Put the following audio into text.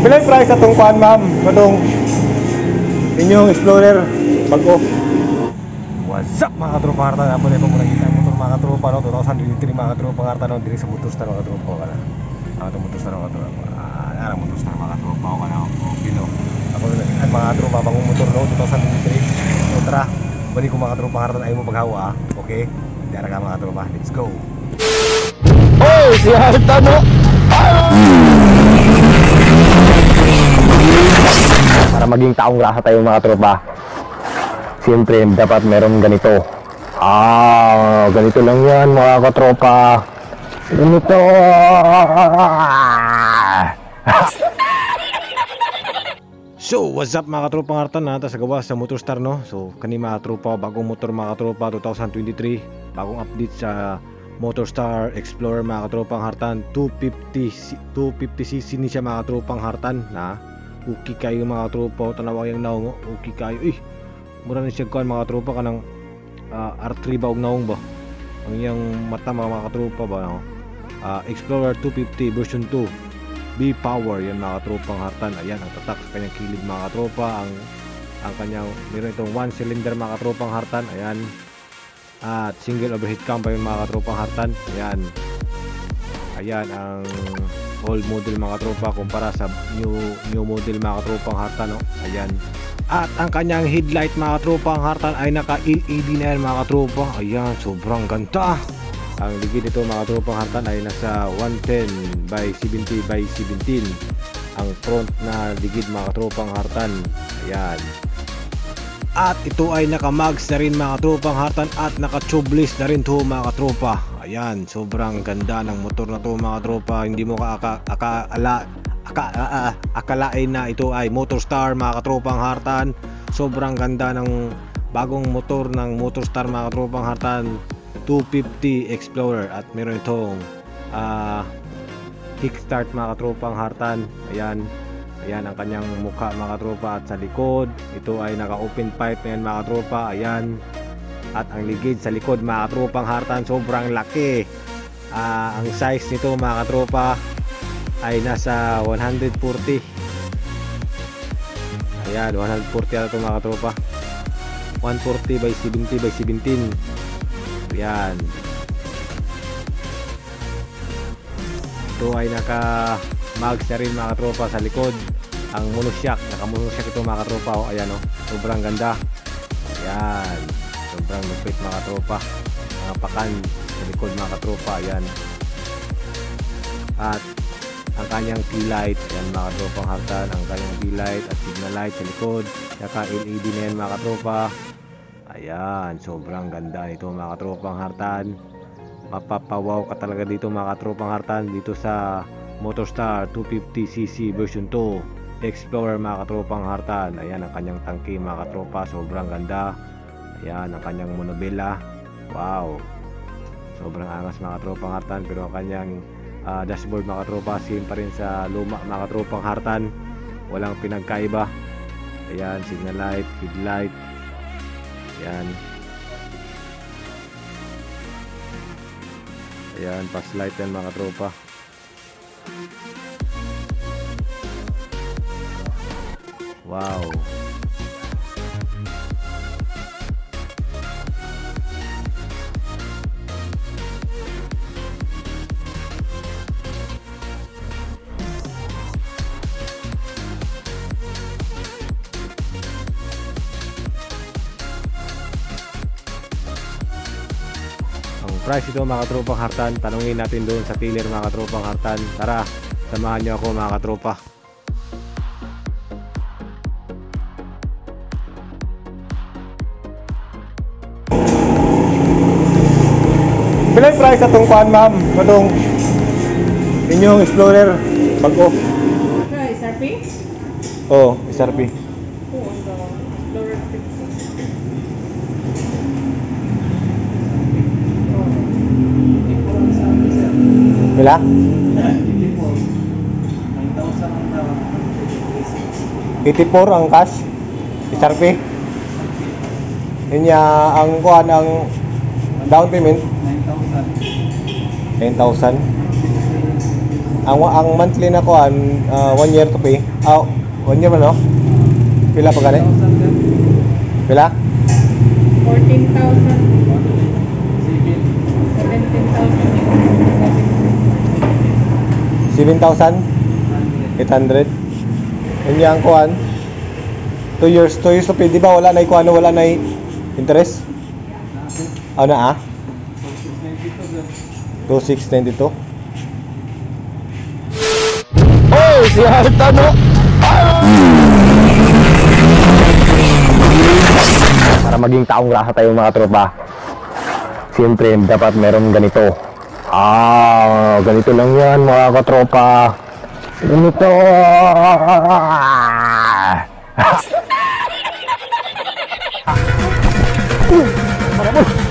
Bilay price sa itong kuhan, ma'am. Itong inyong Explorer bago. What's up mga katropa harta? Napo na itong muna kita ang motor mga katropa, no? 2023 mga katropa harta, no? Dili sa Motorstar mga katropa ka na. Itong Motorstar mga katropa. Yan ang Motorstar mga katropa ka na. Okay, no? Ako na nagihan mga katropa bagong motor, no? 2023. So tara, bali ko mga katropa harta na ayaw mo paghawa, okay? Diara ka mga katropa, let's go. Oh, si harta, no? Para maging taong grasa tayo mga tropa, siyempre dapat meron ganito. Ganito lang yan mga katropa. Ganito. So, what's up mga katropang hartan na sa gawa sa Motorstar, no? So, kani mga tropa, bagong motor mga katropa 2023, bagong update sa Motorstar Explorer mga katropang hartan. 250cc ni siya mga katropang hartan na. Okay kayo mga tropa, tanawa yung naong, okay kayo. Mura na siya kuhan mga tropa kanang R3 ba og naong ba? Ang iyang mata mga tropa ba, no? Explorer 250 version 2 B-Power yan mga tropang hartan. Ayan ang tatak sa kanyang kilid mga tropa. Ang kanyang, meron itong 1 cylinder mga tropang hartan. Ayan. At single overhead cam pa yung mga tropang hartan. Ayan. Ayan ang old model mga tropa kumpara sa new model mga tropang hartan, no? Ayan. At ang kanyang headlight mga tropang hartan ay naka LED na yan mga tropa. Ayan, sobrang ganda. Ang ligid nito mga tropang hartan ay nasa 110 by 70 by 17. Ang front na ligid mga tropang hartan. Ayan. At ito ay naka-mags na rin mga tropang hartan at naka-tubeless na rin to mga tropa. Ayan, sobrang ganda ng motor na to mga tropa. Hindi mo akalain na ito ay Motorstar mga katropang hartan. Sobrang ganda ng bagong motor ng Motorstar mga katropang hartan, 250 Explorer. At meron itong kickstart mga katropang hartan. Ayan. Ayan ang kanyang mukha mga tropa. At sa likod, ito ay naka-open pipe na yan mga tropa. Ayan. At ang ligid sa likod mga tropang hartan, sobrang laki. Ang size nito mga tropa ay nasa 140. Ayan, 140 ito mga tropa. 140 by 70 by 17. Ayan. Ito ay naka-mags na rin mga tropa sa likod. Ang monoshock, naka-monoshock ito mga tropa. Ayan, oh, sobrang ganda. Ayan. Sobrang lupit mga tropa. Mga pakan sa likod mga tropa. Ayan. At ang kanyang key light, ayan mga tropang hartan, ang kanyang key light at signal light sa likod, saka LED na yan mga tropa. Ayan, sobrang ganda nito mga tropang hartan. Mapapawaw ka talaga dito mga tropang hartan dito sa Motorstar 250cc version 2 Explorer mga tropang hartan. Ayan ang kanyang tangke mga tropa, sobrang ganda. Ayan ang kanyang monobela. Wow, sobrang angas mga tropang hartan. Pero ang kanyang dashboard mga tropa, same pa rin sa luma mga tropang hartan, walang pinagkaiba. Ayan, signal light, headlight. Ayan. Ayan, pass light yan mga tropa. Wow. Price ito mga katropang hartan, tanungin natin doon sa dealer mga katropang hartan. Tara, samahan nyo ako mga katropa. Bilay price sa itong kuhan, ma'am? Itong inyong Explorer bago. SRP? Oo, SRP. Explorer 50. Wala? 84 ang cash. SRP. Yun niya ang kuhan ang down payment 9,000. Ang monthly na ko 1 year to pay. 1 year man no? Pila pa gani? Pila? 14,000. 17,000. 7,800. Unya ang kuan. 2 years to pay, di ba wala na kuan, wala na interest? Na 2692. Oh, si Harta no. Para maging taong grasa tayo mga tropa, siyempre dapat meron ganito. Ganito lang yan mga katropa. Ganito. Para mo.